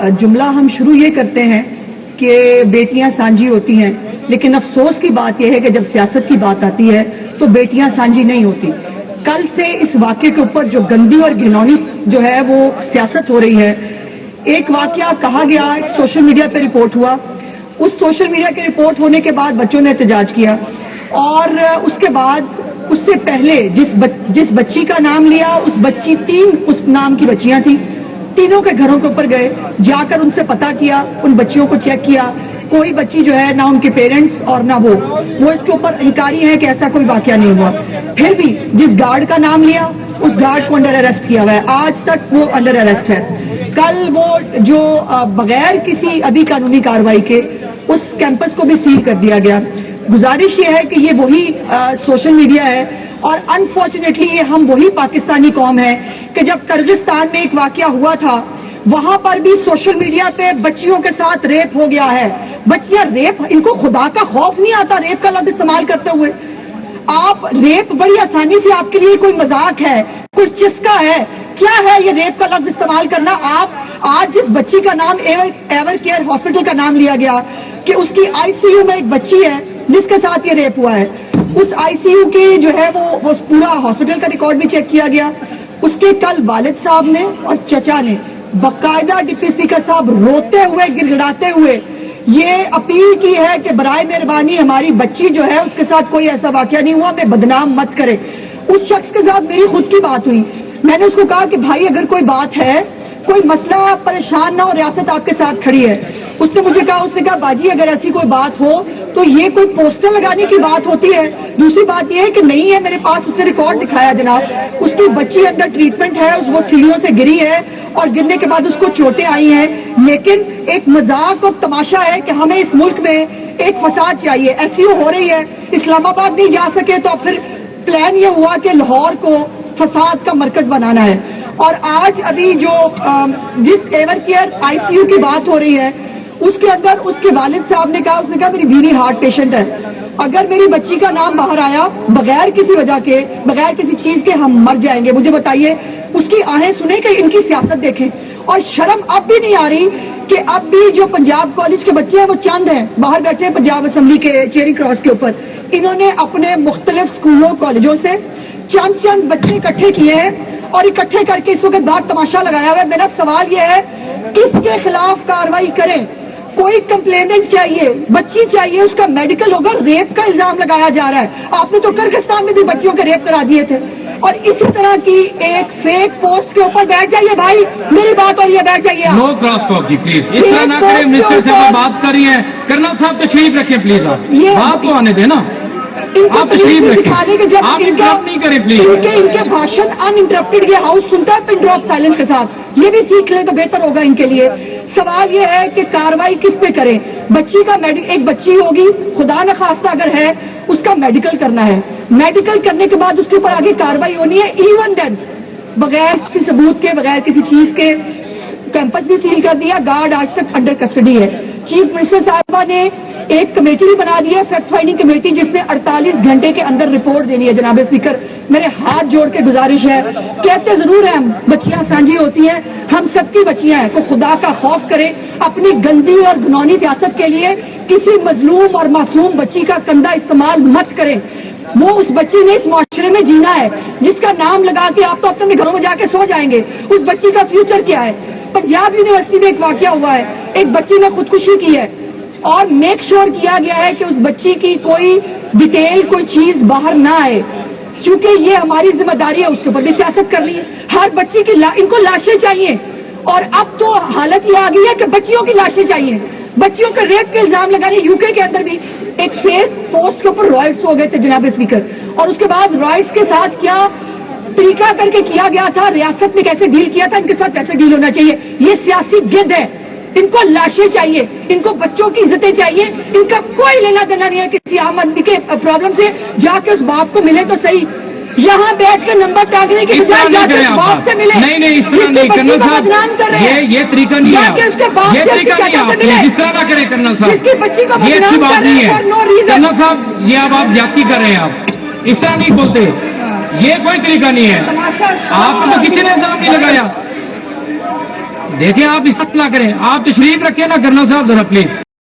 जुमला हम शुरू ये करते हैं कि बेटियां सांझी होती हैं, लेकिन अफसोस की बात यह है कि जब सियासत की बात आती है तो बेटियां सांझी नहीं होती। कल से इस वाक़े के ऊपर जो गंदी और घिनौनी जो है वो सियासत हो रही है। एक वाक़या कहा गया, सोशल मीडिया पे रिपोर्ट हुआ, उस सोशल मीडिया के रिपोर्ट होने के बाद बच्चों ने एहतजाज किया और उसके बाद उससे पहले जिस बच्ची का नाम लिया उस बच्ची 3 उस नाम की बच्चियां थी, तीनों के घरों के ऊपर गए, जाकर उनसे पता किया, उन बच्चियों को चेक किया, कोई बच्ची जो है ना उनके पेरेंट्स और ना वो इसके ऊपर इनकारी है कि ऐसा कोई वाकया नहीं हुआ। फिर भी जिस गार्ड का नाम लिया उस गार्ड को अंडर अरेस्ट किया हुआ है, आज तक वो अंडर अरेस्ट है। कल वो जो बगैर किसी अभी कानूनी कार्रवाई के उस कैंपस को भी सील कर दिया गया। गुजारिश ये है कि ये वही सोशल मीडिया है और अनफॉर्चुनेटली ये हम वही पाकिस्तानी कौम है कि जब किर्गिस्तान में एक वाकया हुआ था वहां पर भी सोशल मीडिया पे बच्चियों के साथ रेप हो गया है। बच्चियां रेप, इनको खुदा का खौफ नहीं आता रेप का लफ्ज इस्तेमाल करते हुए। आप रेप बड़ी आसानी से आपके लिए कोई मजाक है, कोई चिस्का है, क्या है ये रेप का लफ्ज इस्तेमाल करना। आप आज जिस बच्ची का नाम एवर केयर हॉस्पिटल का नाम लिया गया कि उसकी आईसीयू में एक बच्ची है जिसके साथ ये रेप हुआ है, उस आईसीयू की जो है वो पूरा हॉस्पिटल का रिकॉर्ड भी चेक किया गया। उसके कल वालिद साहब ने और चचा ने बाकायदा डिप्टी स्पीकर साहब रोते हुए गिड़गिड़ाते हुए ये अपील की है कि बराए मेहरबानी हमारी बच्ची जो है उसके साथ कोई ऐसा वाकया नहीं हुआ, हमें बदनाम मत करे। उस शख्स के साथ मेरी खुद की बात हुई, मैंने उसको कहा कि भाई अगर कोई बात है, कोई मसला, परेशान ना हो, रियासत आपके साथ खड़ी है। उसने कहा बाजी अगर ऐसी कोई बात हो तो ये कोई पोस्टर लगाने की बात होती है। दूसरी बात ये है कि नहीं है मेरे पास, उसने रिकॉर्ड दिखाया जनाब, उसकी बच्ची अंडर ट्रीटमेंट है, वो सीढ़ियों से गिरी है और गिरने के बाद उसको चोटें आई हैं। लेकिन एक मजाक और तमाशा है कि हमें इस मुल्क में एक फसाद चाहिए, एसईओ हो रही है, इस्लामाबाद नहीं जा सके तो फिर प्लान ये हुआ कि लाहौर को फसाद का मरकज बनाना है। और आज अभी जो जिस एवर केयर आईसीयू की बात हो रही है उसके अंदर उसके वालिद साहब ने कहा, उसने कहा मेरी बीवी हार्ट पेशेंट है, अगर मेरी बच्ची का नाम बाहर आया बगैर किसी वजह के, बगैर किसी चीज के हम मर जाएंगे। मुझे बताइए उसकी आहें सुने कि इनकी सियासत देखें। और शर्म अब भी नहीं आ रही कि अब भी जो पंजाब कॉलेज के बच्चे हैं वो चंद हैं बाहर बैठे हैं पंजाब असेंबली के चेरी क्रॉस के ऊपर, इन्होंने अपने मुख्तलिफ स्कूलों कॉलेजों से चंद बच्चे इकट्ठे किए हैं और इकट्ठे करके इस वक्त बात तमाशा लगाया हुआ है। मेरा सवाल यह है किसके खिलाफ कार्रवाई करें? कोई कंप्लेनेंट चाहिए, बच्ची चाहिए, उसका मेडिकल होगा। रेप का इल्जाम लगाया जा रहा है, आपने तो किर्गिस्तान में भी बच्चियों के रेप करा दिए थे। और इसी तरह की एक फेक पोस्ट के ऊपर बैठ जाइए भाई, मेरी बात और ये बैठ जाइए। नो क्रॉस टॉक जी प्लीज, इस तरह ना करें। मिनिस्टर से वो बात कर रही है, कर्नल साहब तशरीफ रखें प्लीज, आप बात तो आने देना, आप तशरीफ रखें, आप इंटरप्ट नहीं करें प्लीज। इनके भाषण अनइंटरप्टेड ये हाउस सुनता है पिन ड्रॉप साइलेंस के साथ, ये भी सीख ले तो बेहतर होगा इनके लिए। सवाल ये है कि कार्रवाई किस पे करें? बच्ची का एक बच्ची होगी, खुदा न खास्ता अगर है, उसका मेडिकल करना है, मेडिकल करने के बाद उसके ऊपर आगे कार्रवाई होनी है। इवन देन बगैर किसी सबूत के, बगैर किसी चीज के कैंपस भी सील कर दिया, गार्ड आज तक अंडर कस्टडी है। चीफ मिनिस्टर साहिबा ने एक कमेटी भी बना दी है, फैक्ट फाइंडिंग कमेटी, जिसने 48 घंटे के अंदर रिपोर्ट देनी है। जनाब स्पीकर मेरे हाथ जोड़ के गुजारिश है, कहते जरूर हैं हम बच्चियां सांझी होती हैं, हम सबकी बच्चियां हैं, को खुदा का खौफ करें, अपनी गंदी और घिनौनी सियासत के लिए किसी मजलूम और मासूम बच्ची का कंधा इस्तेमाल मत करें। वो उस बच्ची ने इस माशरे में जीना है जिसका नाम लगा के आप तो अपने घरों में जाके सो जाएंगे। उस बच्ची का फ्यूचर क्या है? पंजाब यूनिवर्सिटी में एक वाकया हुआ है, एक बच्ची ने खुदकुशी की है और मेक श्योर किया गया है कि उस बच्ची की कोई डिटेल, कोई चीज बाहर ना आए, क्योंकि ये हमारी जिम्मेदारी है। उसके ऊपर भी सियासत कर रही है। हर बच्ची की इनको लाशें चाहिए और अब तो हालत ये आ गई है कि बच्चियों की लाशें चाहिए। बच्चियों के रेप के इल्जाम लगाने, यूके के अंदर भी एक फेक पोस्ट के ऊपर रॉयल्ट्स हो गए थे जनाब स्पीकर, और उसके बाद रॉयल्ट्स के साथ क्या तरीका करके किया गया था, रियासत ने कैसे डील किया था, इनके साथ कैसे डील होना चाहिए। ये सियासी गिद्ध है, इनको लाशें चाहिए, इनको बच्चों की इज्जतें चाहिए, इनका कोई लेना देना नहीं है किसी आम आदमी के प्रॉब्लम से। जाके उस बाप को मिले तो सही, यहाँ बैठ कर नंबर टांगने की बजाय जाके उस बाप से मिले। नहीं इस तरह नहीं कर्नल साहब, ये तरीका नहीं है, ये तरीका नहीं है, इस तरह ना करें कर्नल साहब, जिसकी बच्ची को ये अच्छी बात नहीं है कर्नल साहब, ये अब आप ज्यादती कर रहे हैं, आप इस तरह नहीं बोलते, ये कोई तरीका नहीं है। आपको तो किसी ने इल्जाम नहीं लगाया। دیکھیں آپ اس طرح نہ کریں, آپ تشریف رکھیں نا کرنل صاحب ذرا پلیز.